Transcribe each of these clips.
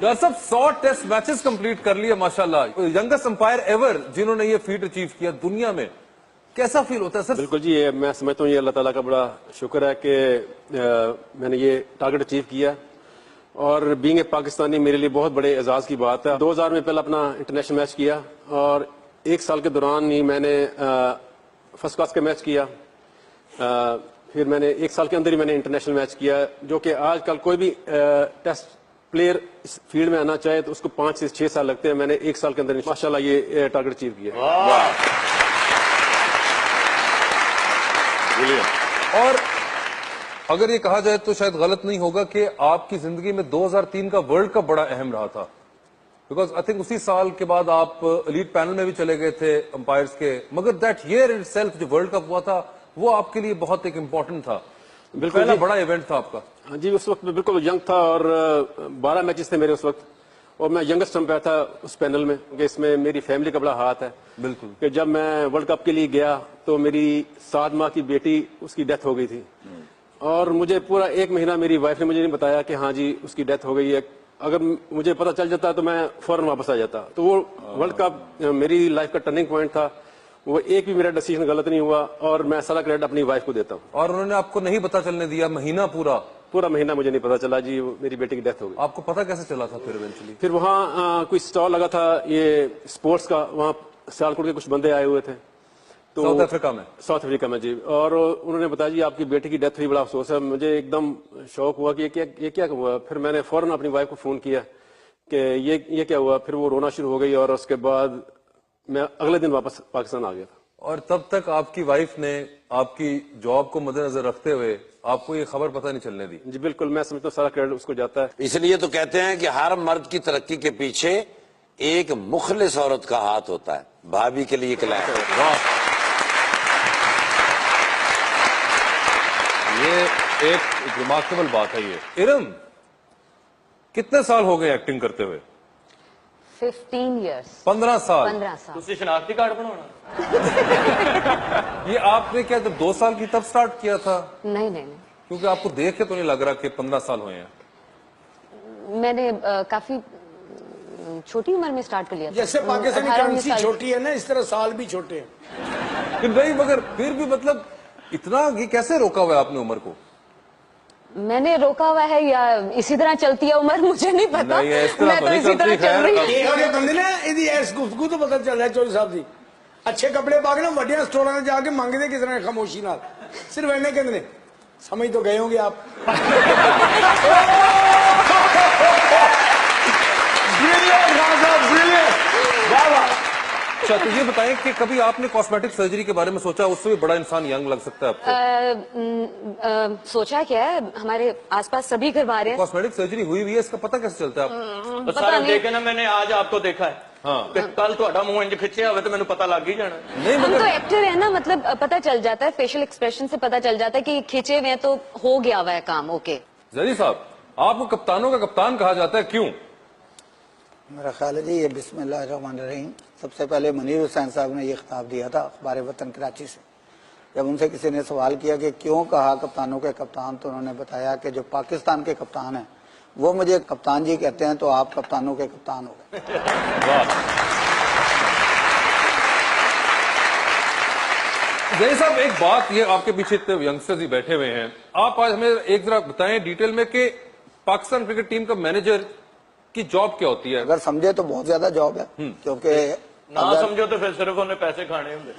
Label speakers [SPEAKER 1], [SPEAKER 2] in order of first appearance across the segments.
[SPEAKER 1] Doctor साहब 100 test matches complete कर लिए माशाल्लाह, यंगेस्ट अंपायर एवर जिन्होंने ये फीट अचीव किया दुनिया में, कैसा फील होता है सर?
[SPEAKER 2] बिल्कुल जी, ये मैं समझता हूँ ये अल्लाह ताला का बड़ा शुक्र है कि मैंने ये टारगेट अचीव किया और बीइंग ए पाकिस्तानी मेरे लिए बहुत बड़े एजाज की बात है। 2000 में पहले अपना इंटरनेशनल मैच किया और 1 साल के दौरान ही मैंने फर्स्ट क्लास का मैच किया। फिर मैंने 1 साल के अंदर ही मैंने इंटरनेशनल मैच किया, जो कि आजकल कोई भी टेस्ट प्लेयर इस फील्ड में आना चाहे तो उसको 5 से 6 साल लगते हैं। मैंने 1 साल के अंदर माशाल्लाह ये टारगेट अचीव किया।
[SPEAKER 1] और अगर ये कहा जाए तो शायद गलत नहीं होगा कि आपकी जिंदगी में 2003 का वर्ल्ड कप बड़ा अहम रहा था, बिकॉज आई थिंक उसी साल के बाद आप एलीट पैनल में भी चले गए थे अंपायर्स के, मगर दैट ईयर इटसेल्फ जो वर्ल्ड कप हुआ था वो आपके लिए बहुत एक इम्पोर्टेंट था,
[SPEAKER 2] बिल्कुल
[SPEAKER 1] पहला
[SPEAKER 2] जी।
[SPEAKER 1] बड़ा इवेंट था आपका।
[SPEAKER 2] हाँ जी, उस वक्त मैं बिल्कुल यंग था और 12 मैचेस थे मेरे उस वक्त और मैं यंगेस्ट अंपायर था उस पैनल में, कि इसमें मेरी फैमिली का बड़ा हाथ है।
[SPEAKER 1] बिल्कुल
[SPEAKER 2] कि जब मैं वर्ल्ड कप के लिए गया तो मेरी 7 माह की बेटी उसकी डेथ हो गई थी और मुझे पूरा 1 महीना मेरी वाइफ ने मुझे नहीं बताया कि हाँ जी उसकी डेथ हो गई है। अगर मुझे पता चल जाता तो मैं फौरन वापस आ जाता। तो वो वर्ल्ड कप मेरी लाइफ का टर्निंग पॉइंट था, वो एक भी मेरा डिसीजन गलत नहीं हुआ और मैं सारा क्रेडिट अपनी वाइफ को देता हूँ।
[SPEAKER 1] और उन्होंने आपको नहीं पता चलने दिया महीना
[SPEAKER 2] पूरा महीना मुझे नहीं पता चला जी मेरी बेटी की डेथ हो गई।
[SPEAKER 1] आपको पता कैसे चला था फिर इवेंचुअली?
[SPEAKER 2] फिर वहाँ कोई स्टॉल लगा था ये स्पोर्ट्स का, वहाँ सियालकोट के कुछ बंदे आए हुए थे तो
[SPEAKER 1] साउथ अफ्रीका में
[SPEAKER 2] जी, और उन्होंने बताया जी आपकी बेटी की डेथ हुई, बड़ा अफसोस है। मुझे एकदम शौक हुआ कि ये क्या हुआ। फिर मैंने फौरन अपनी वाइफ को फोन किया कि ये क्या हुआ। फिर वो रोना शुरू हो गई और उसके बाद मैं अगले दिन वापस पाकिस्तान आ गया था।
[SPEAKER 1] और तब तक आपकी वाइफ ने आपकी जॉब को मद्देनजर रखते हुए आपको ये खबर पता नहीं चलने दी?
[SPEAKER 2] जी बिल्कुल, मैं समझता हूँ सारा क्रेडिट उसको जाता है।
[SPEAKER 3] इसलिए तो कहते हैं कि हर मर्द की तरक्की के पीछे एक मुखलिस औरत का हाथ होता है। भाभी के लिए क्लैप।
[SPEAKER 1] वाह, ये एक रिमार्केबल बात है। ये इरम, कितने साल हो गए एक्टिंग करते हुए?
[SPEAKER 4] 15 years
[SPEAKER 1] 15 साल।
[SPEAKER 4] 15 साल।
[SPEAKER 5] ਤੁਸੀਂ शनाख्ती कार्ड ਬਣਾਉਣਾ?
[SPEAKER 1] ये आपने क्या जब 2 साल की तब स्टार्ट किया था?
[SPEAKER 4] नहीं नहीं नहीं,
[SPEAKER 1] क्योंकि आपको देख के तो नहीं लग रहा कि 15 साल हुए हैं।
[SPEAKER 4] मैंने काफी छोटी उम्र में स्टार्ट कर लिया था।
[SPEAKER 6] जैसे पाकिस्तानी
[SPEAKER 4] 18
[SPEAKER 6] करेंसी
[SPEAKER 4] साल।
[SPEAKER 6] छोटी है ना, इस तरह साल भी छोटे हैं।
[SPEAKER 1] कि नहीं, मगर फिर भी मतलब इतना ये कैसे रोका हुआ है आपने उम्र को?
[SPEAKER 4] मैंने रोका हुआ है या इसी तरह चलती है उम्र, मुझे नहीं पता।
[SPEAKER 1] नहीं, इस तरह
[SPEAKER 4] मैं
[SPEAKER 1] तो
[SPEAKER 4] तो
[SPEAKER 1] नहीं
[SPEAKER 4] इसी तरह
[SPEAKER 1] चलती,
[SPEAKER 4] चल रही
[SPEAKER 1] खैर।
[SPEAKER 4] हूँ।
[SPEAKER 6] ਇਹ ਵਾਲੇ ਬੰਦੇ ਨੇ ਇਹਦੀ ਐਸ ਗੁਫ਼ਤਗੂ ਤੋਂ ਪਤਾ ਚੱਲਦਾ ਚੌਧਰੀ ਸਾਹਿਬ ਦੀ। ਅੱਛੇ ਕੱਪੜੇ ਪਾ ਕੇ ਨਾ ਵੱਡੀਆਂ ਸਟੋਰਾਂ 'ਤੇ ਜਾ ਕੇ ਮੰਗਦੇ ਕਿਸ ਤਰ੍ਹਾਂ ਖਾਮੋਸ਼ੀ ਨਾਲ, ਸਿਰਫ ਇੰਨੇ ਕਹਿੰਦੇ ਨੇ ਸਮਝ तो गए होंगे आप।
[SPEAKER 1] अच्छा, तो ये बताएं कि कभी आपने कॉस्मेटिक सर्जरी के बारे में सोचा? उससे भी बड़ा इंसान यंग लग सकता है आपको।
[SPEAKER 4] सोचा क्या है, हमारे आसपास सभी करवा रहे हैं।
[SPEAKER 1] कॉस्मेटिक सर्जरी हुई है, इसका पता कैसे चलता है आपको?
[SPEAKER 5] तो
[SPEAKER 4] पता
[SPEAKER 5] सारा
[SPEAKER 4] नहीं।
[SPEAKER 5] देखे ना, मैंने आज आपको देखा है।
[SPEAKER 1] हाँ।
[SPEAKER 5] कि कल ਤੁਹਾਡਾ मुंह इंज खिंचिया हुआ तो मैंने पता लग ही जाना।
[SPEAKER 1] नहीं,
[SPEAKER 4] हम
[SPEAKER 1] मगर
[SPEAKER 4] तो एक्टर है ना, मतलब पता चल जाता है, फेशियल एक्सप्रेशन से पता चल जाता है कि खींचे हुए हैं तो हो गया हुआ है काम। ओके
[SPEAKER 1] जरी साहब, आपको कप्तानों का कप्तान कहा जाता है, क्यों?
[SPEAKER 7] मेरा ख्याल है जी ये बिस्मिल्लाहिर्रहमानिर्रहीम। सबसे पहले मुनीर हुसैन साहब ने ये खिताब दिया था अखबार वतन कराची से। जब उनसे किसी ने सवाल किया कि क्यों कहा कप्तानों के कप्तान, तो उन्होंने बताया कि जो पाकिस्तान के कप्तान हैं वो मुझे कप्तान जी कहते हैं, तो आप कप्तानों के कप्तान हो गए।
[SPEAKER 1] जय साहब, एक बात, ये आपके पीछे इतने यंगस्टर्स ही बैठे हुए हैं, आप आज हमें एक जरा बताएं डिटेल में कि पाकिस्तान क्रिकेट टीम का मैनेजर की जॉब क्या होती है?
[SPEAKER 7] अगर समझे तो बहुत ज्यादा जॉब है, क्योंकि
[SPEAKER 5] ना समझो तो फिर सिर्फ उन्हें पैसे खाने होंगे।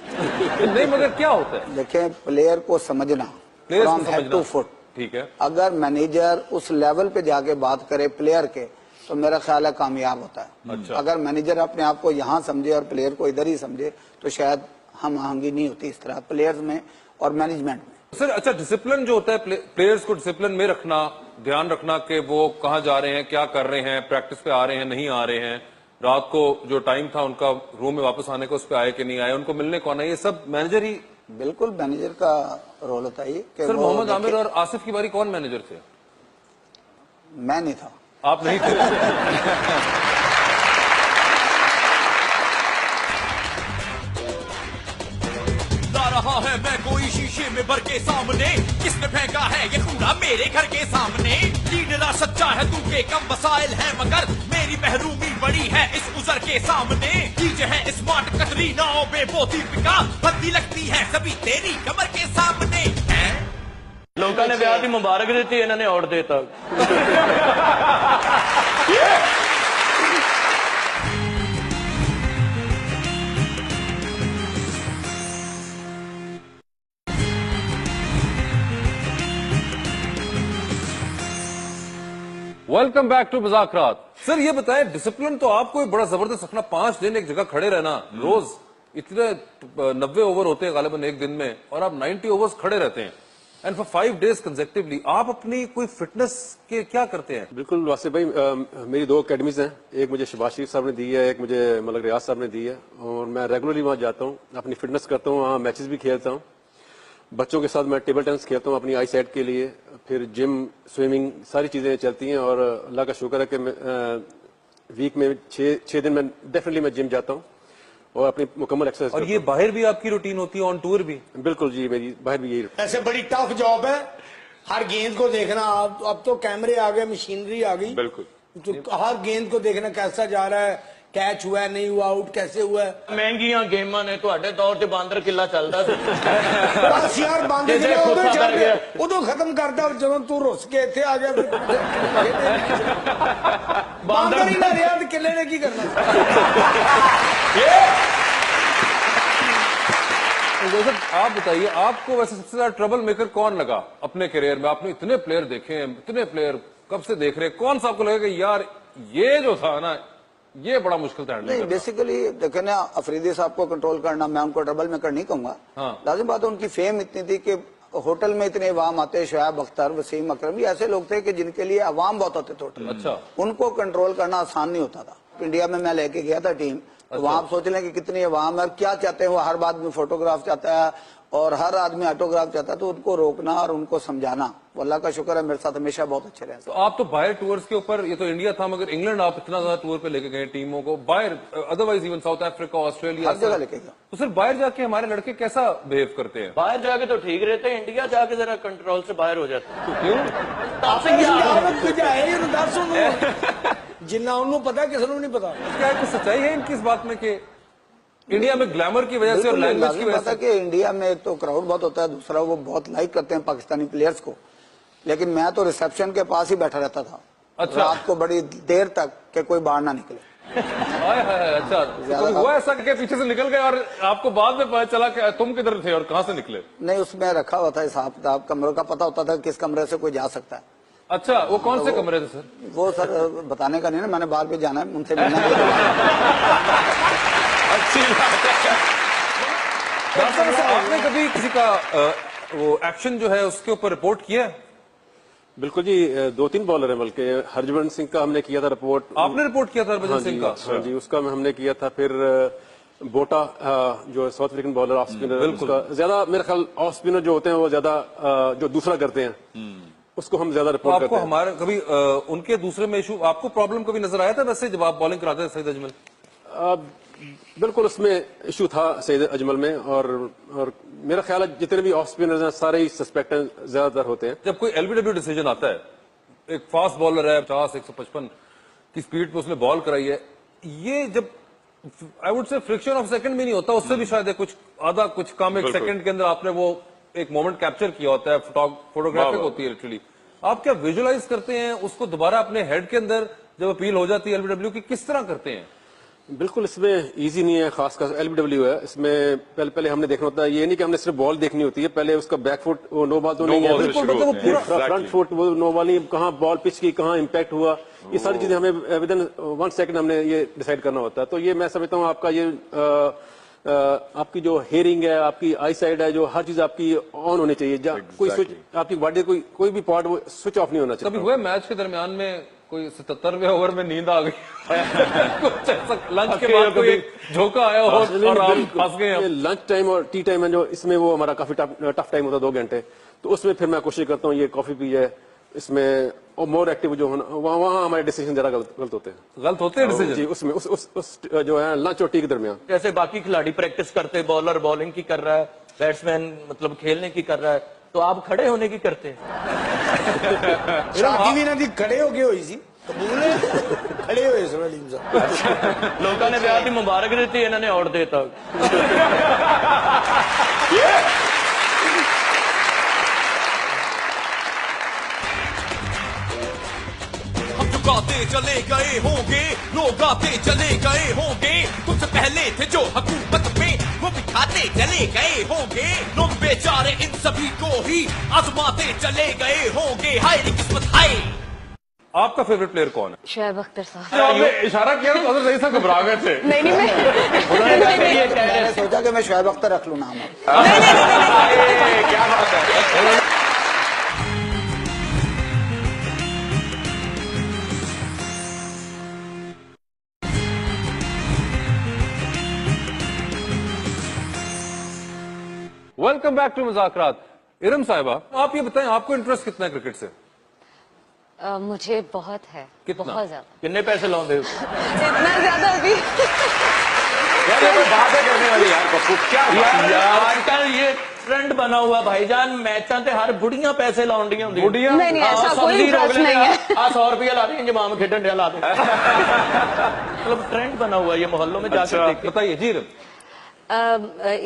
[SPEAKER 1] नहीं, मगर क्या होता है?
[SPEAKER 7] देखें, प्लेयर को समझना
[SPEAKER 1] प्लेयर्स को
[SPEAKER 7] फ्रॉम हेड
[SPEAKER 1] समझना।
[SPEAKER 7] To foot.
[SPEAKER 1] ठीक है।
[SPEAKER 7] अगर मैनेजर उस लेवल पे जाके बात करे प्लेयर के, तो मेरा ख्याल है कामयाब होता है।
[SPEAKER 1] अच्छा।
[SPEAKER 7] अगर मैनेजर अपने आप को यहाँ समझे और प्लेयर को इधर ही समझे तो शायद हम आहंगी नहीं होती इस तरह प्लेयर्स में और मैनेजमेंट में।
[SPEAKER 1] सर अच्छा, डिसिप्लिन जो होता है, प्लेयर्स को डिसिप्लिन में रखना, ध्यान रखना कि वो कहाँ जा रहे हैं, क्या कर रहे हैं, प्रैक्टिस पे आ रहे हैं, नहीं आ रहे हैं, रात को जो टाइम था उनका रूम में वापस आने का, उस पर आए कि नहीं आए, उनको मिलने कौन है, ये सब मैनेजर ही।
[SPEAKER 7] बिल्कुल मैनेजर का रोल होता है ये कि
[SPEAKER 1] सर
[SPEAKER 7] वो
[SPEAKER 1] मोहम्मद आमिर
[SPEAKER 7] देखे-
[SPEAKER 1] और आसिफ की बारी कौन मैनेजर थे?
[SPEAKER 7] मैं नहीं था।
[SPEAKER 1] आप नहीं थे?
[SPEAKER 8] ला रहा है मैं कोई शीशे में भर के सामने, किसने फेंका है ये कूड़ा मेरे घर के सामने। लीडर सच्चा
[SPEAKER 9] चाहे तू के कम वसाइल है मगर मेरी महरूमी बड़ी है इस उजर के सामने। डीजे है स्मार्ट कटरीना और बेबोती पिका, बत्ती लगती है सभी तेरी कमर के सामने।
[SPEAKER 5] लोगों ने ब्याह की मुबारक दी, इन्होंने और देता।
[SPEAKER 1] Welcome back to Muzakarat. Sir ये बताएं, डिसिप्लिन तो आपको बड़ा जबरदस्त रखना, 5 दिन एक जगह खड़े रहना, रोज इतने 90 ओवर होते हैं गालिबन एक दिन में, और आप 90 ओवर्स खड़े रहते हैं एंड फॉर 5 डेज कंसेक्टिवली। आप अपनी कोई फिटनेस के क्या करते हैं?
[SPEAKER 2] बिल्कुल वासिफ भाई, मेरी 2 अकेडमीज हैं, एक मुझे शहबाज शरीफ साहब ने दी है, एक मुझे मलक रियाज साहब ने दी है, और मैं रेगुलरली वहाँ जाता हूँ, अपनी फिटनेस करता हूँ, वहाँ मैचेस भी खेलता हूँ। बच्चों के साथ मैं टेबल टेनिस खेलता हूँ अपनी आई साइट के लिए, फिर जिम, स्विमिंग, सारी चीजें चलती हैं। और अल्लाह का शुक्र है कि वीक में 6 दिन मैं डेफिनेटली मैं जिम जाता हूँ और अपनी मुकम्मल एक्सरसाइज।
[SPEAKER 1] और ये बाहर भी आपकी रूटीन होती है, ऑन टूर भी?
[SPEAKER 2] बिल्कुल जी, मेरी बाहर भी यही।
[SPEAKER 6] ऐसे बड़ी टफ जॉब है, हर गेंद को देखना। अब तो कैमरे आ गए, मशीनरी आ गई,
[SPEAKER 1] बिल्कुल,
[SPEAKER 6] तो हर गेंद को देखना कैसा जा रहा है, कैच हुआ है नहीं हुआ, आउट कैसे हुआ है।
[SPEAKER 5] महंगियां गेमां ने, ਤੁਹਾਡੇ दौर से बांदर किला चलता ਸੀ।
[SPEAKER 6] बस यार बांदर किला उदो खत्म करता ਜਦੋਂ ਤੂੰ ਰੁੱਸ ਕੇ ਇੱਥੇ ਆ ਗਿਆ। बांदर ही ना रहा तो किले ने की करना।
[SPEAKER 1] जैसे आप बताइए, आपको वैसे सबसे ज्यादा ट्रबल मेकर कौन लगा अपने करियर में? आपने इतने प्लेयर देखे हैं, इतने प्लेयर कब से देख रहे हैं, कौन सा आपको लगा कि यार ये जो था ना, ये बड़ा मुश्किल था?
[SPEAKER 7] नहीं, बेसिकली देखे ना, अफरीदी साहब को कंट्रोल करना, मैं उनको ट्रबल मेकर नहीं कहूंगा। लाजिम बात है, उनकी फेम इतनी थी कि होटल में इतने अवाम आते, शोएब अख्तर, वसीम अकरम, ये ऐसे लोग थे कि जिनके लिए अवाम बहुत होते थे होटल।
[SPEAKER 1] अच्छा।
[SPEAKER 7] उनको कंट्रोल करना आसान नहीं होता था। इंडिया में मैं लेके गया था टीम, तो वहां आप सोच लें कि कितनी अवाम है और क्या चाहते हैं वो। हर बात में फोटोग्राफ चाहता है और हर आदमी ऑटोग्राफ चाहता है, तो उनको रोकना और उनको समझाना, अल्लाह का शुक्र है मेरे साथ हमेशा बहुत अच्छे रहे।
[SPEAKER 1] तो आप तो बाहर टूर्स के ऊपर, ये तो इंडिया था, मगर इंग्लैंड आप इतना ज्यादा टूर पे लेके गए टीमों को, बाहर otherwise even South Africa, Australia,
[SPEAKER 7] हर जगह लेके गया।
[SPEAKER 1] तो सिर्फ बाहर जाके हमारे लड़के कैसा बिहेव करते हैं?
[SPEAKER 5] बाहर जाके तो ठीक रहते हैं, इंडिया जाके जरा कंट्रोल से बाहर हो जाते हैं।
[SPEAKER 1] तो क्यों?
[SPEAKER 6] जिन्ना उन्होंने पता किसी को नहीं पता।
[SPEAKER 1] क्या कुछ सच्चाई है इनकी इस बात में कि इंडिया में ग्लैमर की वजह से और लैंग्वेज की वजह से?
[SPEAKER 7] कि इंडिया में एक तो क्राउड बहुत होता है, दूसरा वो बहुत लाइक करते हैं पाकिस्तानी प्लेयर्स को। लेकिन मैं तो रिसेप्शन के पास ही बैठा रहता था।
[SPEAKER 1] अच्छा।
[SPEAKER 7] रात को बड़ी देर तक कि कोई बाहर ना निकले।
[SPEAKER 1] अच्छा, तो हुआ ऐसा कि पीछे से निकल गए और आपको बाद में पता चला कि तुम किधर थे और कहां से निकले?
[SPEAKER 7] नहीं, उसमें रखा हुआ था हिसाब किताब, कमरों का पता होता था किस कमरे से कोई जा सकता है।
[SPEAKER 1] अच्छा, वो कौन से कमरे थे सर?
[SPEAKER 7] वो सर बताने का नहीं ना, मैंने बाहर भी जाना है, उनसे मिलना है।
[SPEAKER 1] अच्छी बात है। आपने कभी किसी का वो एक्शन जो है उसके ऊपर रिपोर्ट किया है?
[SPEAKER 2] बिल्कुल जी, 2-3 बॉलर है, बल्कि हरभजन सिंह का हमने किया था रिपोर्ट।
[SPEAKER 1] आपने रिपोर्ट किया था हरभजन सिंह का?
[SPEAKER 2] हाँ जी, उसका हमने किया था। फिर बोटा जो south African bowler off spinner, उसका ज्यादा मेरे ख्याल ऑफ स्पिनर जो होते हैं वो ज्यादा जो दूसरा करते हैं उसको हम ज्यादा रिपोर्ट करते हैं।
[SPEAKER 1] हमारे कभी उनके दूसरे में इशू आपको प्रॉब्लम कभी नजर आया था वैसे जब आप बॉलिंग कराते थे सईद अजमल?
[SPEAKER 2] बिल्कुल उसमें इशू था सईद अजमल में, और मेरा ख्याल है जितने भी ऑफ स्पिनर्स हैं सारे ही सस्पेक्ट ज्यादातर होते हैं।
[SPEAKER 1] जब कोई एलबीडब्ल्यू डिसीजन आता है, एक फास्ट बॉलर है 50-155 की स्पीड पे उसने बॉल कराई है, ये जब I would say friction of second भी नहीं होता, उससे भी शायद कुछ आधा कुछ कम एक सेकंड के अंदर आपने वो एक मोमेंट कैप्चर किया होता है, फोटोग्राफिक होती है लिटरली। आप क्या विजुअलाइज करते हैं उसको दोबारा अपने हेड के अंदर जब अपील हो जाती है एलबीडब्ल्यू की, किस तरह करते हैं?
[SPEAKER 2] बिल्कुल इसमें इजी नहीं है, खासकर एलबीडब्ल्यू है, इसमें पहले हमने देखना होता है। ये नहीं कि हमने सिर्फ बॉल देखनी होती है, पहले उसका बैक फुट वो नो बॉल तो नहीं है, वो पूरा फ्रंट फुट वो नो बॉल नहीं, कहाँ बॉल पिच की कहाँ इम्पैक्ट हुआ, ये सारी चीजें हमें विद इन 1 सेकंड हमने ये डिसाइड करना होता है। तो ये मैं समझता हूँ आपका ये आपकी जो हेयरिंग है, आपकी आई साइड है, जो हर चीज आपकी ऑन होनी चाहिए। कोई स्विच आपकी बॉडी कोई भी पार्ट वो स्विच ऑफ नहीं होना चाहिए।
[SPEAKER 1] कभी हुआ मैच के दरमियान में कोई 77वें ओवर में नींद आ गई कुछ ऐसा लंच के बाद कोई झोंका आया हो और आप फंस गए?
[SPEAKER 2] लंच टाइम और टी टाइम है जो इसमें वो हमारा काफी टफ टाइम होता है 2 घंटे, तो उसमें फिर मैं कोशिश करता हूँ ये कॉफी पी जाए, इसमें और मोर एक्टिव जो होना, वहाँ हमारे डिसीजन जरा गलत होते हैं।
[SPEAKER 1] गलत होते हैं डिसीजन
[SPEAKER 2] जी उसमें उस जो है लंच और टी के दरमियान।
[SPEAKER 5] जैसे बाकी खिलाड़ी प्रैक्टिस करते, बॉलर बॉलिंग की कर रहा है, बैट्समैन मतलब खेलने की कर रहा है, तो आप खड़े होने की करते हैं।
[SPEAKER 6] शादी भी ना थी खड़े होके हुई सी कबूल है खड़े हुए सन अलीम साहब
[SPEAKER 5] लोगों ने ब्याह की मुबारक दी थी, इन्होंने और देता।
[SPEAKER 9] हम जो गाते चले गए होंगे, लोग गाते चले गए होंगे, तुमसे पहले थे जो हुकूमत में वो भी खाते चले गए होंगे। लोग बेचारे इन सभी को ही आजमाते चले गए होंगे। हाय रे किस्मत हाय।
[SPEAKER 1] आपका फेवरेट प्लेयर कौन है?
[SPEAKER 4] शोएब अख्तर साहब।
[SPEAKER 1] जो आपने इशारा किया तो अगर सही सा घबरा गए थे।
[SPEAKER 4] नहीं नहीं मैं
[SPEAKER 7] मैंने सोचा कि मैं शोएब अख्तर रख लूं नाम।
[SPEAKER 10] क्या बात है।
[SPEAKER 1] Welcome back to Muzakarat. Iram Sahiba, आप ये बताएं आपको इंटरेस्ट कितना है क्रिकेट से?
[SPEAKER 4] मुझे बहुत है,
[SPEAKER 1] कितना?
[SPEAKER 4] बहुत ज्यादा।
[SPEAKER 5] कितने पैसे लाओगे?
[SPEAKER 4] इतना ज्यादा अभी
[SPEAKER 10] यार ये कोई बात है करने वाली यार पप्पू, क्या बात है?
[SPEAKER 5] आजकल ये ट्रेंड बना हुआ भाईजान, मैचां ते हर बुढ़ियां पैसे लाउंडियां होंदी।
[SPEAKER 1] बुढ़ियां?
[SPEAKER 4] नहीं नहीं ऐसा कोई इंटरेस्ट नहीं है।
[SPEAKER 5] 100 रुपया ला देंगे जमाम खेडन ला दे। मतलब ट्रेंड बना हुआ है ये, मोहल्लों में जाकर देखते।
[SPEAKER 1] बताइए जी इरम।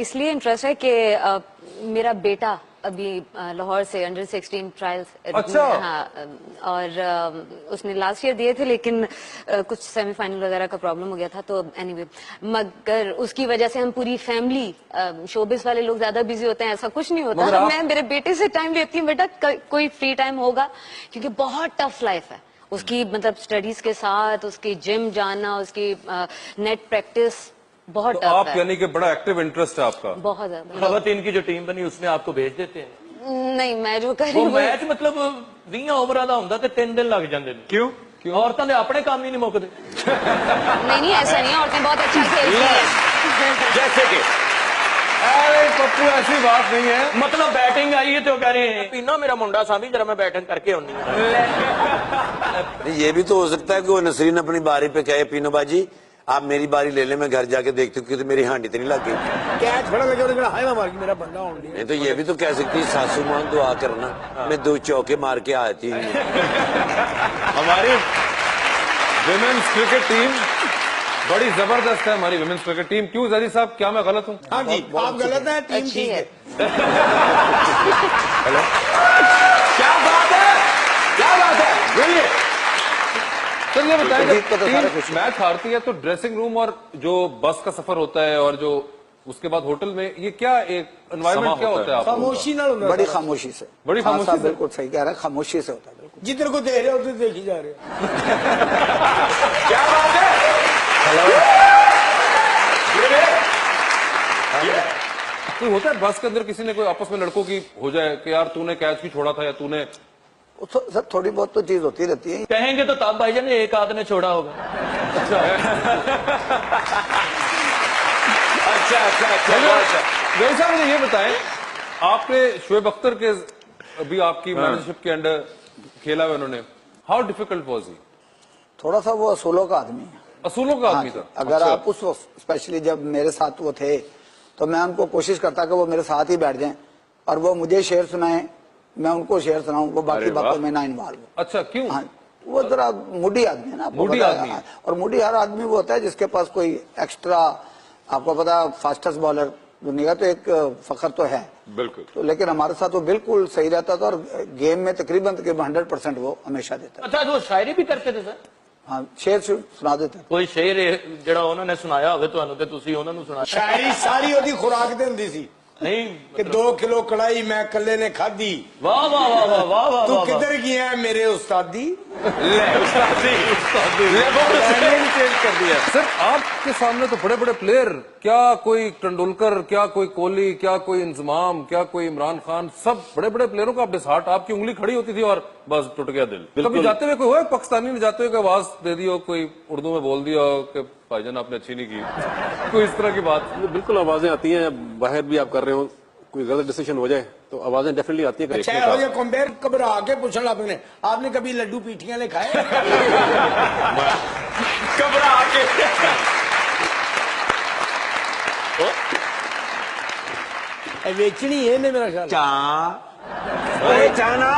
[SPEAKER 4] इसलिए इंटरेस्ट है कि मेरा बेटा अभी लाहौर से अंडर 16 ट्रायल्स।
[SPEAKER 1] अच्छा।
[SPEAKER 4] हाँ, और उसने लास्ट ईयर दिए थे, लेकिन कुछ सेमीफाइनल वगैरह का प्रॉब्लम हो गया था, तो एनीवे मगर उसकी वजह से हम पूरी फैमिली, शोबिस वाले लोग ज्यादा बिजी होते हैं, ऐसा कुछ नहीं होता। मैं मेरे बेटे से टाइम लेती हूँ, बेटा कोई फ्री टाइम होगा, क्योंकि बहुत टफ लाइफ है उसकी, मतलब स्टडीज के साथ उसकी जिम जाना, उसकी नेट प्रैक्टिस बहुत
[SPEAKER 1] तो
[SPEAKER 4] टफ
[SPEAKER 1] आप
[SPEAKER 4] है।
[SPEAKER 1] यानी कि बड़ा एक्टिव इंटरेस्ट है आपका?
[SPEAKER 4] बहुत ज्यादा।
[SPEAKER 5] खवातीन की जो टीम बनी उसमें आपको भेज देते हैं?
[SPEAKER 4] नहीं, मैं जो कर रही
[SPEAKER 5] वो
[SPEAKER 4] हूँ
[SPEAKER 5] मैच मतलब 20 ओवरां दा हुंदा ते 3 दिन लग जाते हैं।
[SPEAKER 1] क्यों?
[SPEAKER 5] औरतां दे अपने काम ही नहीं मुकदे।
[SPEAKER 4] नहीं ऐसा नहीं है, औरतें बहुत अच्छा खेलती हैं।
[SPEAKER 10] जैसे कि
[SPEAKER 1] अरे पप्पू ऐसी बात नहीं है।
[SPEAKER 5] मतलब बैटिंग आई है तो कह रहे हैं पीना मेरा मुंडा सामी जरा मैं बैटिंग करके आनी है।
[SPEAKER 3] ये भी तो हो सकता है कि वो नसरीन अपनी बारी पे कहे पीनो बाजी आप मेरी बारी ले ले, मैं घर जाके देखती हूँ कि मेरी हांडी तो नहीं लग गई।
[SPEAKER 6] कैच बड़ा लगे और हाय मार के मेरा बंदा होने
[SPEAKER 3] नहीं तो ये भी तो कह सकती है सासू मां दुआ करना, मैं 2 चौके मार के आती हूँ।
[SPEAKER 1] हमारी विमेन्स क्रिकेट टीम बड़ी जबरदस्त है। हमारी विमेन्स क्रिकेट टीम। क्यों जरी साहब, क्या मैं गलत हूँ?
[SPEAKER 6] हाँ जी, आप गलत हैं, टीम
[SPEAKER 4] अच्छी
[SPEAKER 6] ठीक
[SPEAKER 4] है।
[SPEAKER 6] है।
[SPEAKER 10] क्या बात है, क्या बात है। बोलिए
[SPEAKER 1] सर ये बताएं,
[SPEAKER 7] जीत को तो सारे
[SPEAKER 1] जब
[SPEAKER 7] खुश
[SPEAKER 1] टीम मैच हारती है तो ड्रेसिंग रूम और जो बस का सफर होता है और जो उसके बाद होटल में, ये क्या एक एनवायरनमेंट क्या होता है आपको?
[SPEAKER 6] खामोशी ना होता
[SPEAKER 7] बड़ी
[SPEAKER 6] है।
[SPEAKER 7] खामोशी से।
[SPEAKER 1] बड़ी
[SPEAKER 7] हाँ,
[SPEAKER 1] खामोशी
[SPEAKER 7] साहब
[SPEAKER 1] से।
[SPEAKER 7] बिल्कुल सही कह रहे हैं, खामोशी से होता है बिल्कुल।
[SPEAKER 6] जिधर को देख रहे हो उधर देखी जा रहे हो।
[SPEAKER 10] क्या बात है।
[SPEAKER 1] कोई होता है बस के अंदर किसी ने कोई आपस में लड़कों की हो जाए कि यार तूने कैच क्यों छोड़ा था या तूने?
[SPEAKER 7] सर थोड़ी बहुत तो चीज होती रहती है।
[SPEAKER 5] कहेंगे तो तब भाईजान एक आध ने छोड़ा होगा।
[SPEAKER 10] अच्छा अच्छा अच्छा
[SPEAKER 1] वैसे साहब मुझे ये बताएं, आपने शोएब अख्तर के अभी आपकी मैनेजरशिप के अंडर खेला हुआ उन्होंने, हाउ डिफिकल्ट वाज ही?
[SPEAKER 7] थोड़ा सा वो असूलों का आदमी है।
[SPEAKER 1] असूलों का आदमी
[SPEAKER 7] हाँ,
[SPEAKER 1] था?
[SPEAKER 7] अगर
[SPEAKER 1] अच्छा।
[SPEAKER 7] आप उस स्पेशली जब मेरे साथ वो थे तो मैं उनको कोशिश करता कि वो मेरे साथ ही बैठ जाएं और वो मुझे शेर सुनाए, मैं उनको शेर सुनाऊं, वो बाकी
[SPEAKER 1] अरे वाह।
[SPEAKER 7] बातों में ना इन्वॉल्व हो।
[SPEAKER 1] अच्छा, क्यों?
[SPEAKER 7] हाँ, वो जरा मूडी आदमी है ना, आपको
[SPEAKER 1] मूडी
[SPEAKER 7] पता है।
[SPEAKER 1] आदमी है।
[SPEAKER 7] और मूडी हर आदमी वो होता है जिसके पास कोई एक्स्ट्रा, आपको पता फास्टेस्ट बॉलर दुनिया तो एक फखर तो है
[SPEAKER 1] बिल्कुल।
[SPEAKER 7] तो, लेकिन हमारे साथ वो बिल्कुल सही रहता था और गेम में तकरीबन 100% वो हमेशा देता।
[SPEAKER 5] अच्छा वो शायरी भी करते थे सर?
[SPEAKER 7] हाँ, शेर सुना देते थे।
[SPEAKER 5] कोई शेर ਜਿਹੜਾ ਉਹਨਾਂ ਨੇ ਸੁਣਾਇਆ ਹੋਵੇ ਤੁਹਾਨੂੰ ਤੇ ਤੁਸੀਂ ਉਹਨਾਂ ਨੂੰ ਸੁਣਾ
[SPEAKER 6] शायरी सारी ਉਹਦੀ खुराक ਤੇ ਹੁੰਦੀ ਸੀ
[SPEAKER 5] नहीं
[SPEAKER 6] कि 2 किलो कड़ाई मैं कल्ले ने खाधी,
[SPEAKER 5] वाह वाह वाह वाह वाह वाह
[SPEAKER 6] तू
[SPEAKER 5] वाह
[SPEAKER 6] किधर गया है मेरे उस्तादी।
[SPEAKER 1] चेंज कर दिया। सर आपके सामने तो बड़े बड़े प्लेयर, क्या कोई तेंदुलकर, क्या कोई कोहली, क्या कोई इंजमाम, क्या कोई इमरान खान, सब बड़े बड़े प्लेयरों का आप डिसहार्ट, आपकी उंगली खड़ी होती थी और बस टूट गया दिल। कभी जाते हुए कोई हुआ पाकिस्तानी ने जाते हुए आवाज दे दी हो, कोई उर्दू में बोल दिया हो कि भाईजान आपने अच्छी नहीं की, कोई इस तरह की बात?
[SPEAKER 2] बिल्कुल आवाजें आती हैं, बाहर भी आप कर रहे हो, कोई गलत डिसीजन हो जाए तो आवाजें डेफिनेटली आती है।
[SPEAKER 6] अच्छा हो जाए कंपेयर घबरा के पूछना आपने कभी लड्डू पीठियां ले खाए?
[SPEAKER 10] घबरा के
[SPEAKER 6] बेचनी है ने मेरा ख्याल।
[SPEAKER 10] चा
[SPEAKER 3] पहचाना?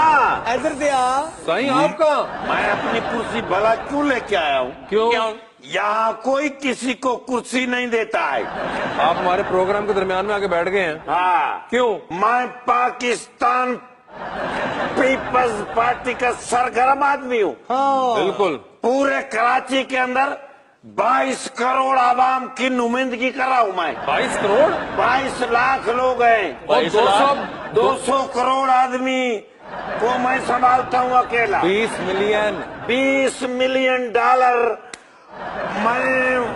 [SPEAKER 6] इधर से आ।
[SPEAKER 1] साईं आप कहाँ?
[SPEAKER 3] मैं अपनी कुर्सी भला क्यों लेके आया हूँ?
[SPEAKER 1] क्यों?
[SPEAKER 3] यहाँ कोई किसी को कुर्सी नहीं देता है।
[SPEAKER 1] आप हमारे प्रोग्राम के दरमियान में आके बैठ गए हैं।
[SPEAKER 3] हाँ,
[SPEAKER 1] क्यों?
[SPEAKER 3] मैं पाकिस्तान पीपल्स पार्टी का सरगर्म आदमी हूँ।
[SPEAKER 1] बिल्कुल।
[SPEAKER 3] पूरे कराची के अंदर 22 करोड़ आवाम की नुमाइंदगी कर रहा हूँ मैं।
[SPEAKER 1] 22 करोड़?
[SPEAKER 3] 22 लाख लोग हैं और 200 करोड़ आदमी को मैं संभालता हूँ अकेला।
[SPEAKER 1] 20 मिलियन।
[SPEAKER 3] $20 मिलियन मैं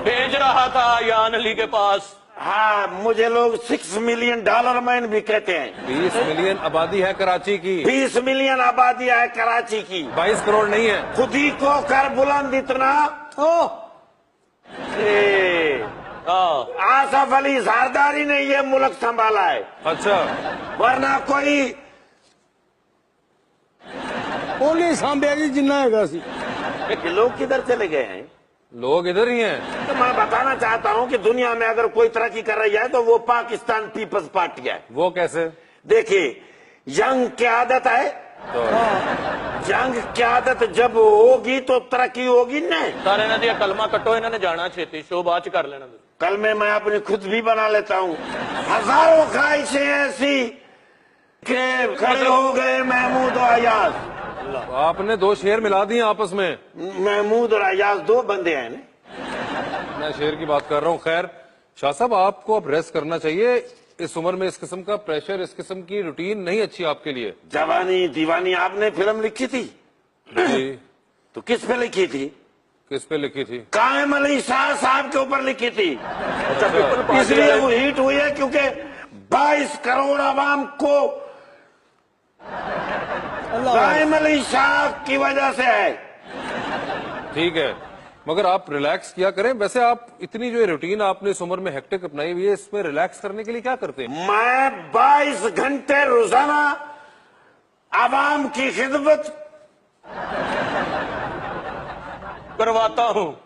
[SPEAKER 5] भेज रहा था यान अली के पास।
[SPEAKER 3] हाँ, मुझे लोग $6 मिलियन मैन भी कहते हैं।
[SPEAKER 1] 20 मिलियन आबादी है कराची की।
[SPEAKER 3] 20 मिलियन आबादी है कराची की।
[SPEAKER 1] 22 करोड़ नहीं है।
[SPEAKER 3] खुद ही को कर बुलंद इतना। आसफ अली जरदारी ने ये मुल्क संभाला है।
[SPEAKER 1] अच्छा।
[SPEAKER 3] वरना कोई
[SPEAKER 6] ओली सांभेगी जिन्ना है सी।
[SPEAKER 3] लोग किधर चले गए हैं?
[SPEAKER 1] लोग इधर ही हैं।
[SPEAKER 3] तो मैं बताना चाहता हूँ कि दुनिया में अगर कोई तरक्की कर रही है तो वो पाकिस्तान पीपल्स पार्टी है।
[SPEAKER 1] वो कैसे?
[SPEAKER 3] देखिए, जंग की आदत है तो जंग की आदत जब होगी तो तरक्की होगी नहीं।
[SPEAKER 5] सारे ने दिया कलमा कटो, इन्होंने जाना छेती शो बाद कर लेना।
[SPEAKER 3] कल में मैं अपनी खुद भी बना लेता हूँ। हजारों ख्वाहिशें ऐसी के खड़े हो गए महमूद और अयाज।
[SPEAKER 1] आपने 2 शेर मिला दिए आपस में।
[SPEAKER 3] महमूद और अयाज 2 बंदे हैं ना।
[SPEAKER 1] मैं शेर की बात कर रहा हूँ। खैर शाह साहब, आपको अब रेस्ट करना चाहिए। इस उम्र में इस किस्म का प्रेशर, इस किस्म की रूटीन नहीं अच्छी आपके लिए।
[SPEAKER 3] जवानी दीवानी आपने फिल्म लिखी थी
[SPEAKER 1] जी।
[SPEAKER 3] तो किस पे लिखी थी?
[SPEAKER 1] किस पे लिखी थी?
[SPEAKER 3] कायम अली शाह साहब के ऊपर लिखी थी। इसलिए वो हिट हुई है क्योंकि 22 करोड़ आवाम को कायम अली शाह की वजह से है।
[SPEAKER 1] ठीक है, मगर आप रिलैक्स किया करें। वैसे आप इतनी जो रूटीन आपने इस उम्र में हेक्टिक अपनाई हुई है, इसमें रिलैक्स करने के लिए क्या करते हैं?
[SPEAKER 3] मैं 22 घंटे रोजाना आवाम की खिदमत
[SPEAKER 5] करवाता हूँ।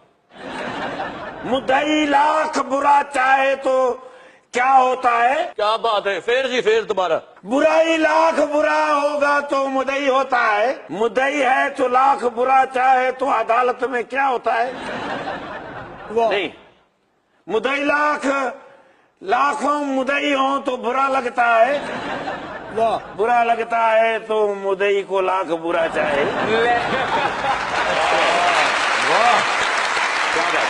[SPEAKER 3] मुद्दई लाख बुरा चाहे तो क्या होता है?
[SPEAKER 5] क्या बात है, फिर जी फिर दोबारा।
[SPEAKER 3] बुराई लाख बुरा होगा तो मुद्दई होता है। मुद्दई है तो लाख बुरा चाहे तो अदालत में क्या होता है? नहीं, मुद्दई लाखों मुद्दई हो तो बुरा लगता है। बुरा लगता है तो मुद्दई को लाख बुरा चाहे।
[SPEAKER 1] वाह,
[SPEAKER 3] क्या बात।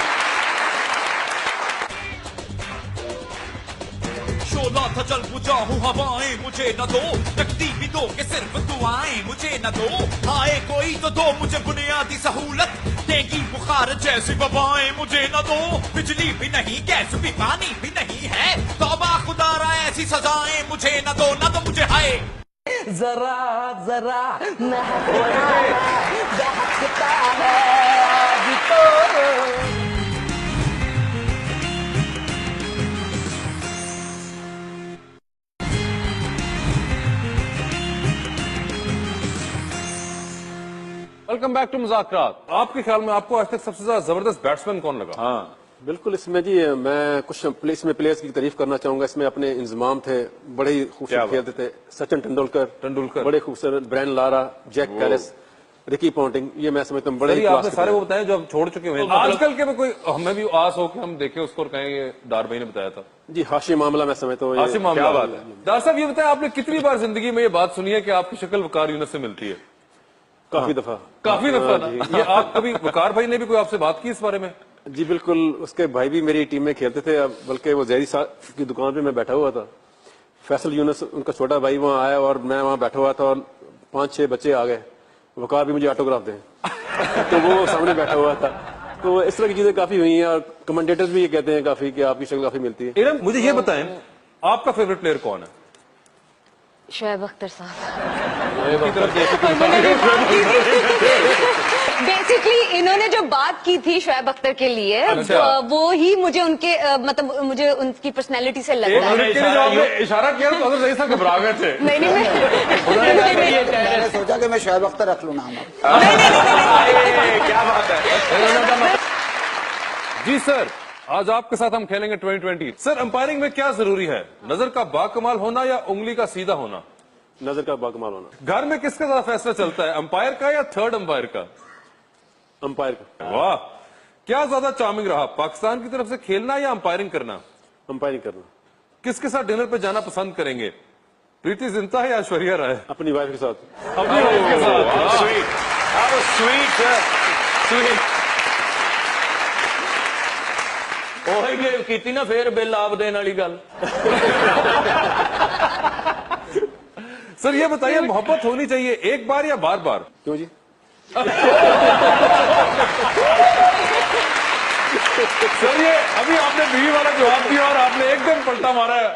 [SPEAKER 9] शोला था जल बुझा हूँ हवाएं मुझे न दो, रखती भी दो के सिर्फ दुआएं मुझे न दो। आए कोई तो दो मुझे बुनियादी सहूलत, देगी बुखार जैसी वबाएं मुझे न दो। बिजली भी नहीं, गैस भी, पानी भी नहीं है, तौबा खुदारा ऐसी सजाएं मुझे न दो मुझे। हाय
[SPEAKER 11] जरा जरा महकता है आज तो।
[SPEAKER 1] Welcome back to Muzakarat. आपके ख्याल में आपको आज तक सबसे ज्यादा जबरदस्त बैट्समैन कौन लगा?
[SPEAKER 2] हाँ बिल्कुल, इसमें जी मैं कुछ इसमें प्लेयर्स की तारीफ करना चाहूंगा। इसमें अपने इंतजाम थे, बड़े ही खूबसूरत खेलते थे। सचिन तेंदुलकर बड़े खूबसूरत, Brian Lara, Jack Kallis, Ricky Ponting, ये मैं समझता हूँ बड़े।
[SPEAKER 1] आपने सारे वो बताए जो अब छोड़ चुके हुए हैं। आजकल के में कोई हमें भी आस हो कि हम देखें उसको और कहें ये डार भाई ने बताया था
[SPEAKER 2] जी। हाशिम मामला मैं समझता हूँ।
[SPEAKER 1] हाशिम मामला, क्या बात है। डार साहब ये बताया, आपने कितनी बार जिंदगी में ये बात सुनी है कि आपकी शक्ल वकार यूनुस से मिलती है?
[SPEAKER 2] काफी दफा
[SPEAKER 1] ना। ये आप कभी वकार भाई ने भी कोई आपसे बात की इस बारे में?
[SPEAKER 2] जी बिल्कुल, उसके भाई भी मेरी टीम में खेलते थे। बल्कि वो जहरी साहब की दुकान पे मैं बैठा हुआ था, फैसल यूनुस उनका छोटा भाई वहाँ आया और मैं वहाँ बैठा हुआ था और 5-6 बच्चे आ गए, वकार भी मुझे ऑटोग्राफ दें तो वो सामने बैठा हुआ था। तो इस तरह की चीजें काफी हुई हैं और कमेंटेटर्स भी ये कहते हैं काफी कि आपकी शक्ल काफी मिलती है।
[SPEAKER 1] इरम, मुझे ये बताएं आपका फेवरेट प्लेयर कौन है?
[SPEAKER 4] शोएब अख्तर साहब। बेसिकली इन्होंने जो बात की थी शोएब अख्तर के लिए,
[SPEAKER 1] अच्छा।
[SPEAKER 4] वो ही मुझे उनके मतलब मुझे उनकी पर्सनैलिटी से लगता है।
[SPEAKER 1] इशारा किया तो अगर सही से घबरा गए थे।
[SPEAKER 4] नहीं
[SPEAKER 7] मैंने सोचा कि मैं शोएब अख्तर रख लूं नाम।
[SPEAKER 3] क्या बात है।
[SPEAKER 1] जी सर, आज आपके साथ हम खेलेंगे 2020। सर, अंपायरिंग में क्या जरूरी है, नजर का बाकमाल होना या उंगली का सीधा होना?
[SPEAKER 2] नजर का बाकमाल होना।
[SPEAKER 1] घर में किसका ज्यादा फैसला चलता है, अंपायर का या थर्ड अंपायर का?
[SPEAKER 2] अंपायर का।
[SPEAKER 1] वाह, क्या ज्यादा चार्मिंग रहा, पाकिस्तान की तरफ से खेलना या अंपायरिंग करना?
[SPEAKER 2] अंपायरिंग करना।
[SPEAKER 1] किसके साथ डिनर पे जाना पसंद करेंगे, प्रीति जिंटा है या ऐश्वर्या राय?
[SPEAKER 2] अपनी वाइफ के साथ।
[SPEAKER 1] अपनी वाइफ के साथ।
[SPEAKER 10] स्वीट
[SPEAKER 5] ਉਹੀ ਜੇ ਕੀਤੀ ਨਾ ਫੇਰ ਬਿੱਲ ਆਪ ਦੇਣ ਵਾਲੀ ਗੱਲ।
[SPEAKER 1] सर ये बताइए, मोहब्बत होनी चाहिए एक बार या बार बार?
[SPEAKER 2] क्यों जी?
[SPEAKER 1] सर ये अभी आपने बीवी वाला जवाब दिया और आपने एकदम पलटा मारा है।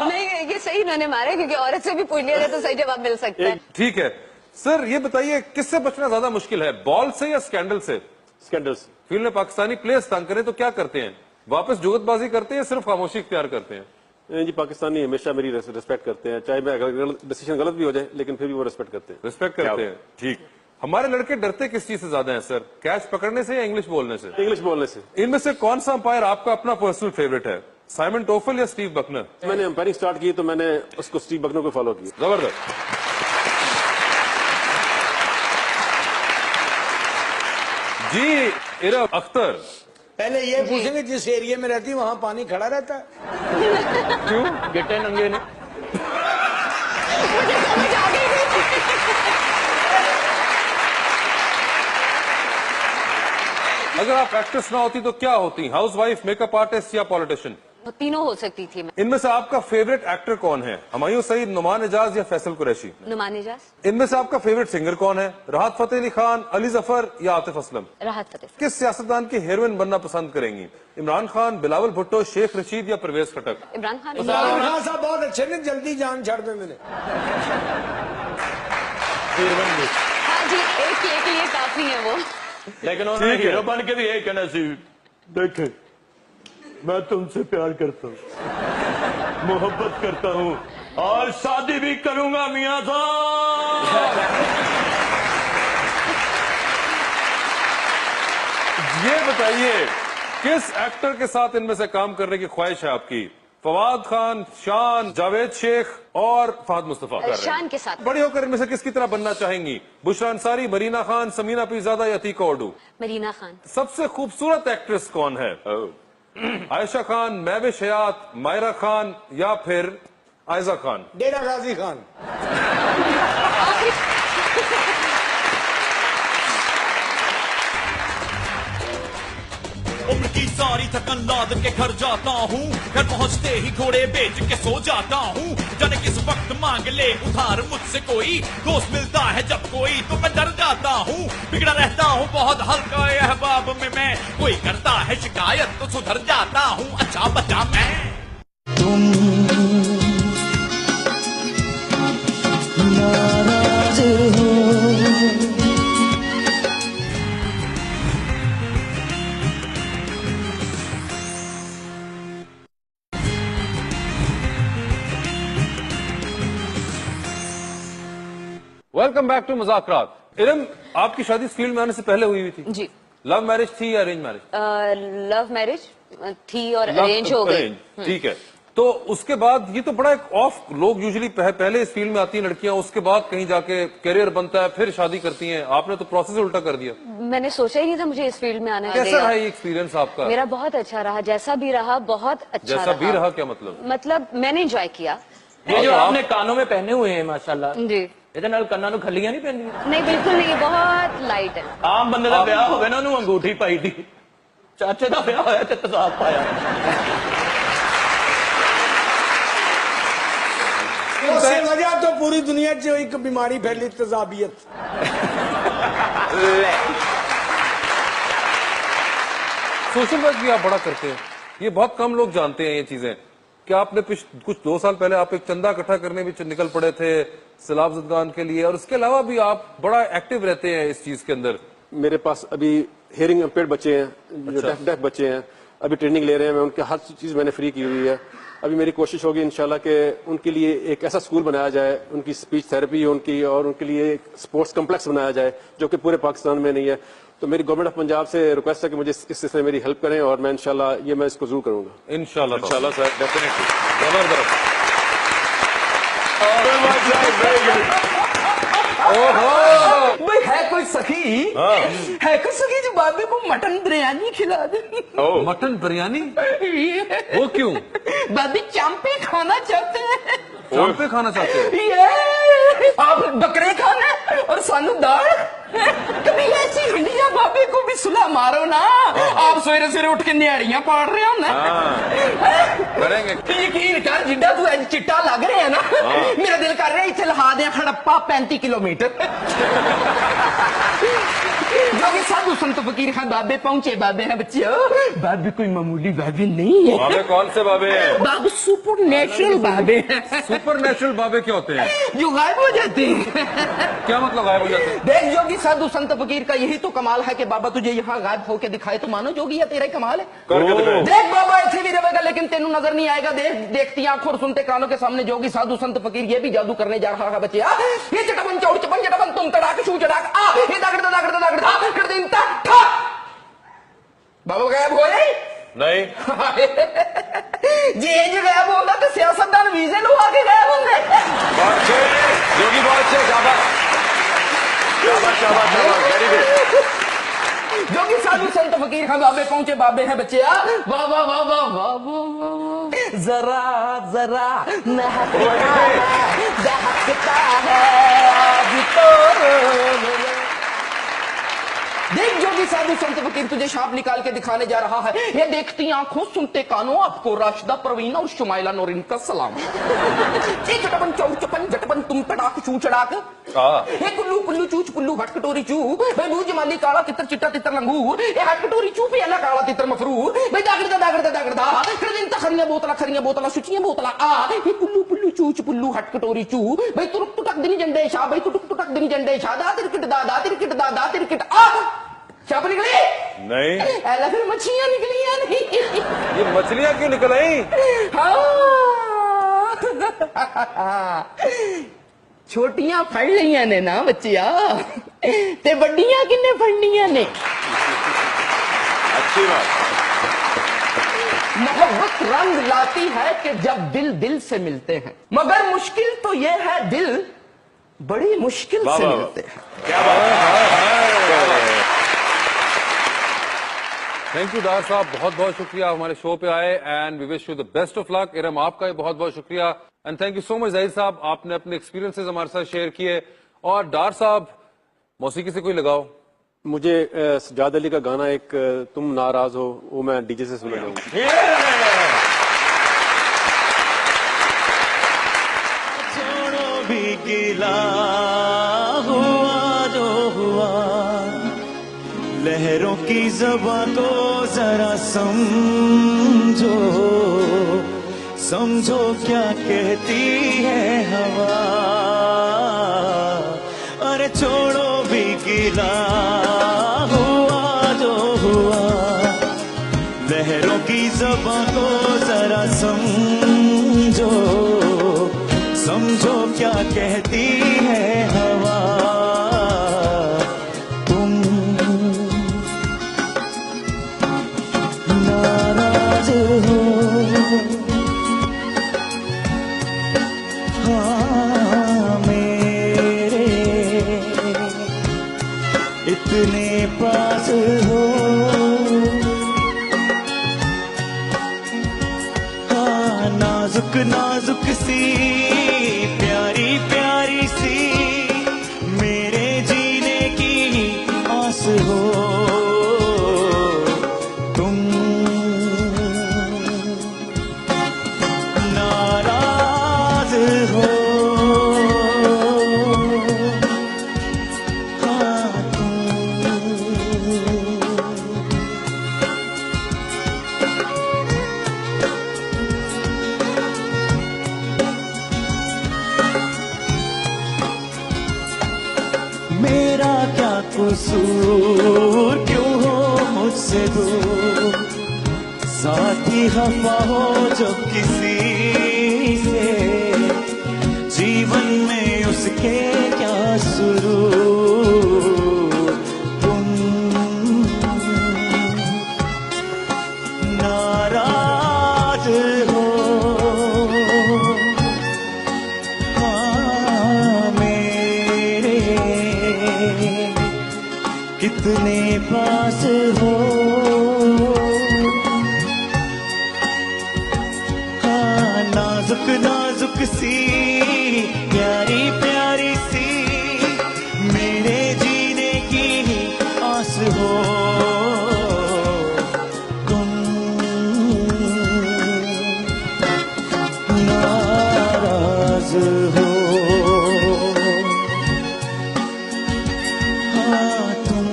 [SPEAKER 4] नहीं, ये सही इन्होंने मारा है, क्योंकि औरत से भी पूछ लिया जाए तो सही जवाब मिल सकता है।
[SPEAKER 1] ठीक है सर, ये बताइए किससे बचना ज्यादा मुश्किल है, बॉल से या स्कैंडल से?
[SPEAKER 2] स्कैंडल से।
[SPEAKER 1] फील्ड में पाकिस्तानी प्लेयर्स तंग करें तो क्या करते हैं, वापस जुगतबाजी करते हैं या सिर्फ खामोशी इख्तियार करते हैं?
[SPEAKER 2] जी, पाकिस्तानी हमेशा मेरी रिस्पेक्ट करते हैं, चाहे मैं डिसीजन गलत भी हो जाए लेकिन फिर भी वो रिस्पेक्ट करते हैं।
[SPEAKER 1] रिस्पेक्ट करते हैं, ठीक। हमारे लड़के डरते किस चीज से ज्यादा हैं सर, कैच पकड़ने से या इंग्लिश बोलने से?
[SPEAKER 2] इंग्लिश बोलने से।
[SPEAKER 1] इनमें से कौन सा अंपायर आपका अपना पर्सनल फेवरेट है, साइमन टोफल या स्टीव बकनर?
[SPEAKER 2] मैंने अंपायरिंग स्टार्ट की तो मैंने उसको स्टीव बकनर को फॉलो किया।
[SPEAKER 1] जबरदस्त। जी इरा अख्तर,
[SPEAKER 6] पहले ये पूछेंगे जिस एरिया में रहती है वहां पानी खड़ा रहता है?
[SPEAKER 5] क्यों? गिट्टे नंगे ने।
[SPEAKER 1] अगर आप एक्ट्रेस ना होती तो क्या होती, हाउसवाइफ, मेकअप आर्टिस्ट या पॉलिटिशियन?
[SPEAKER 4] तीनों हो सकती थी मैं।
[SPEAKER 1] इनमें से आपका फेवरेट एक्टर कौन है, हुमायूं सईद, नुमान एजाज या फैसल कुरैशी?
[SPEAKER 4] नुमान एजाज।
[SPEAKER 1] इनमें से आपका फेवरेट सिंगर कौन है, राहत फतेह अली खान, अली जफर या आतिफ असलम?
[SPEAKER 4] राहत फतेह।
[SPEAKER 1] किस सियासतदान की हीरोइन बनना पसंद करेंगी, इमरान खान, बिलावल भुट्टो, शेख रशीद या परवेज खटक?
[SPEAKER 4] इमरान खान।
[SPEAKER 6] इमरान खान साहब बहुत अच्छे ने, जल्दी जान छड़ दे मैंने।
[SPEAKER 4] हाँ जी, एक के लिए काफी है वो।
[SPEAKER 5] लेकिन उन्होंने हीरो बन के भी यही कहना सी,
[SPEAKER 8] देखे मैं तुमसे प्यार करता हूँ, मोहब्बत करता हूँ और शादी भी करूंगा मियां साहब।
[SPEAKER 1] ये बताइए किस एक्टर के साथ इनमें से काम करने की ख्वाहिश है आपकी, फवाद खान, शान, जावेद शेख और फहद मुस्तफा?
[SPEAKER 4] शान के साथ।
[SPEAKER 1] बड़ी होकर इनमें से किसकी तरह बनना चाहेंगी, बुशरा अंसारी, मरीना खान, समीना पीरजादा या अतीका उर्दू?
[SPEAKER 4] मरीना खान।
[SPEAKER 1] सबसे खूबसूरत एक्ट्रेस कौन है, आयशा खान, महविश हयात, मायरा खान या फिर आयजा खान?
[SPEAKER 6] डेरा गाजी खान।
[SPEAKER 9] उम्र की सारी थकन लाद के घर जाता हूँ, घर पहुँचते ही घोड़े बेच के सो जाता हूँ। जाने किस वक्त मांग ले उधार मुझसे कोई, दोस्त मिलता है जब कोई तो मैं डर जाता हूँ। बिगड़ा रहता हूँ बहुत हल्का अहबाब में मैं, कोई करता है शिकायत तो सुधर जाता हूँ। अच्छा बचा मैं।
[SPEAKER 11] नाराज हो
[SPEAKER 1] welcome back to Muzakarat. Iram, आपकी शादी इस फील्ड में आने से पहले हुई थी?
[SPEAKER 4] जी।
[SPEAKER 1] लव मैरिज थी या अरेंज मैरिज?
[SPEAKER 4] लव मैरिज थी और अरेंज हो गई।
[SPEAKER 1] ठीक है, तो उसके बाद ये तो बड़ा एक ऑफ, लोग यूजुअली पहले इस फील्ड में आती हैं लड़कियां, उसके बाद कहीं जाके करियर बनता है, फिर शादी करती हैं। आपने तो प्रोसेस उल्टा कर दिया।
[SPEAKER 4] मैंने सोचा ही नहीं था मुझे इस फील्ड में आने का।
[SPEAKER 1] कैसा रहा ये एक्सपीरियंस आपका?
[SPEAKER 4] मेरा बहुत अच्छा रहा, जैसा भी रहा बहुत अच्छा
[SPEAKER 1] जैसा भी रहा क्या मतलब?
[SPEAKER 4] मतलब मैंने एंजॉय किया।
[SPEAKER 5] ये जो आपने कानों में पहने हुए हैं माशाल्लाह
[SPEAKER 4] जी,
[SPEAKER 5] ਇਹਦੇ ਨਾਲ ਕੰਨਾਂ ਨੂੰ ਖੱਲੀਆਂ ਨਹੀਂ ਪੈਂਦੀਆਂ?
[SPEAKER 4] नहीं बिल्कुल नहीं, बहुत लाइट है।
[SPEAKER 5] ਆਮ ਬੰਦੇ ਦਾ ਵਿਆਹ ਹੋਵੇ ਨਾ ਉਹਨੂੰ ਅੰਗੂਠੀ ਪਾਈ ਦੀ, ਚਾਚੇ ਦਾ ਵਿਆਹ ਹੋਇਆ ਤੇ ਤਜ਼ਾਬ ਪਾਇਆ।
[SPEAKER 6] उससे वजह तो पूरी दुनिया च एक बीमारी फैली, तजाबियत।
[SPEAKER 1] सोशल वर्क भी आप बड़ा करते हैं, ये बहुत कम लोग जानते हैं ये चीजें कि आपने कुछ 2 साल पहले आप एक चंदा इकट्ठा करने भी निकल पड़े थे सैलाब ज़दगान के लिए, और उसके अलावा भी आप बड़ा एक्टिव रहते हैं इस चीज के अंदर।
[SPEAKER 2] मेरे पास अभी हियरिंग इम्पेयर्ड बच्चे हैं, जो डेफ बच्चे हैं, अभी ट्रेनिंग ले रहे हैं, मैं उनके हर चीज मैंने फ्री की हुई है। अभी मेरी कोशिश होगी इंशाल्लाह कि उनके लिए एक ऐसा स्कूल बनाया जाए, उनकी स्पीच थेरेपी उनकी, और उनके लिए एक स्पोर्ट्स कम्प्लेक्स बनाया जाए जो कि पूरे पाकिस्तान में नहीं है। तो मेरी गवर्नमेंट ऑफ पंजाब से रिक्वेस्ट है कि मुझे इस सिलसिले में मेरी हेल्प करें, और मैं इंशाल्लाह मैं इसको जरूर करूंगा।
[SPEAKER 1] इंशाल्लाह सर, डेफिनेटली। जबरदस्त।
[SPEAKER 11] भाई है कोई सखी, है कोई सखी जो बाबे को मटन बिरयानी खिला दे।
[SPEAKER 1] मटन बिरयानी?
[SPEAKER 11] ये
[SPEAKER 1] वो क्यों?
[SPEAKER 11] बाबी चांपे खाना चाहते हैं।
[SPEAKER 1] चांपे खाना चाहते हैं?
[SPEAKER 11] ये आप बकरे खाना और सानू दाल। कभी ऐसी इंडिया बाबे को भी सुला मारो ना। आप सवेरे सवेरे उठ के निहारियां पाड़ रहे हो ना।
[SPEAKER 1] करेंगे।
[SPEAKER 11] यकीन कर जिड्डा तू अज चिट्टा लग रहा है ना, मेरा दिल कर रहा है इथे लहा दे खड़प्पा 35 किलोमीटर। जो कि साधु संत फकीर खान बाबे पहुंचे। बाबे हैं बच्चियों, बाबे कोई मामूली बाबे नहीं है।
[SPEAKER 1] बाबे कौन से बाबे हैं?
[SPEAKER 11] बाबे सुपर नेचुरल बाबे हैं।
[SPEAKER 1] सुपर नेचुरल बाबे क्या होते हैं?
[SPEAKER 11] जो गायब हो जाते हैं।
[SPEAKER 1] क्या मतलब गायब हो जाते हैं?
[SPEAKER 11] देख जोगी साधु संत फकीर का यही तो कमाल है कि बाबा तुझे यहाँ गायब होके दिखाए तो मानो जोगी है, तेरा ही कमाल है। देख बाबा ऐसे भी रहेगा लेकिन तेनू नजर नहीं आएगा। देख देखती आंखों और सुनते कानों के सामने जोगी साधु संत फकीर ये भी जादू करने जा रहा है बच्चे। ये चटपन चौड़ चपन चटपन तुम तड़ाक शू चड़ाक आ ये दागड़ दागड़ दागड़ धा कर दिन तक ठा। बाबा गायब हो गए
[SPEAKER 1] नहीं।
[SPEAKER 11] जे जो गायब होगा तो सियासतदान वीजे लो आके गायब होंगे।
[SPEAKER 10] जोगी बहुत अच्छे, शाबाश शाबाश शाबाश शाबाश, वेरी गुड।
[SPEAKER 11] जोगी साधु संत फकीर खान बाबे पहुंचे। बाबे हैं बच्चे। वाह वाह वाह वाह वाह वाह।
[SPEAKER 12] जरा जरा दहकता है आज तो।
[SPEAKER 11] देख जोगी साधु संत फकीर तुझे शाप निकाल के दिखाने जा रहा है। ये देखती आंखों सुनते कानों आपको राशिदा परवीन और शुमाइला नौरीन का सलाम। चटपन चौड़ चपन झटपन तुम तड़ाक चू चड़ाक हे कुल्लू पुल्लू चूच पुल्लू हट कटोरी चू भाई भूज माली काला तितर चिट्टा तितर लंगूर ए हट कटोरी चू पे अला काला तितर मफरूर भाई दागड़दा कर दिन खरिया बोतला सुचियां बोतला आ हे कुल्लू पुल्लू चूच पुल्लू हट कटोरी चू भाई तुरुक टुटक दिनी झंडे शाह भाई तुटुक टुटक दिनी झंडे शाह दा तिरकिट आ चाप निकली
[SPEAKER 1] नहीं।
[SPEAKER 11] ऐला फिर मछलियां निकली या नहीं?
[SPEAKER 1] ये मछलियां क्यों निकल आई?
[SPEAKER 11] छोटियां फड़ लिया ने ना बच्चिया ते बड्डियां किन्ने फड़नियां ने।
[SPEAKER 10] अच्छी बात।
[SPEAKER 11] मोहब्बत रंग लाती है कि जब दिल दिल से मिलते हैं, मगर मुश्किल तो ये है दिल बड़ी मुश्किल से मिलते हैं।
[SPEAKER 10] क्या बात।
[SPEAKER 1] थैंक यू डार साहब, बहुत बहुत शुक्रिया हमारे शो पे आए and we wish you the best of luck. Iram आपका भी बहुत बहुत शुक्रिया and thank you so much Zahid साहब, आपने अपने एक्सपीरियंसेस हमारे साथ शेयर किए। और डार साहब मौसीकी से कोई लगाओ?
[SPEAKER 2] मुझे सजाद अली का गाना एक तुम नाराज हो, वो मैं डीजे से सुना जाऊंगा।
[SPEAKER 8] छोड़ो भी गिला हुआ जो हुआ, लहरों की ज़बां को जरा समझो, समझो क्या कहती है हवा। अरे छोड़ो भी गिला हुआ जो हुआ, लहरों की ज़बां को जरा समझो, समझो क्या कहती है हवा। इतने पास हो, हाँ नाजुक नाजुक सी प्यारी प्यारी सी मेरे जीने की आस हो। तुम नाराज हो, मेरा क्या कसूर, क्यों हो मुझसे दूर, साथी खफा हो जब किसी से, जीवन में उसके क्या सुरूर। तुम नाराज हो, हाँ पास हो, हाँ नाजुक नाजुक सी प्यारी प्यारी सी मेरे जीने की आस हो, तुम नाराज हो, हाँ तुम।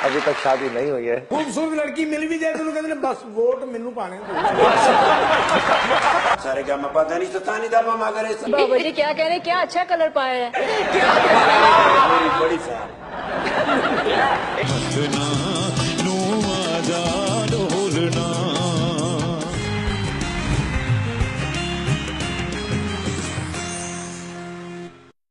[SPEAKER 13] अभी तक शादी नहीं हुई है।
[SPEAKER 6] खूबसूरत लड़की मिल भी जाए तो कहते बस वोट मेनू पाने
[SPEAKER 3] सारे क्या मैं पता नहीं सता नहीं था मामा करे
[SPEAKER 4] बाबा जी क्या कह रहे हैं, क्या अच्छा कलर पाया है।
[SPEAKER 3] मेरी बड़ी फैन।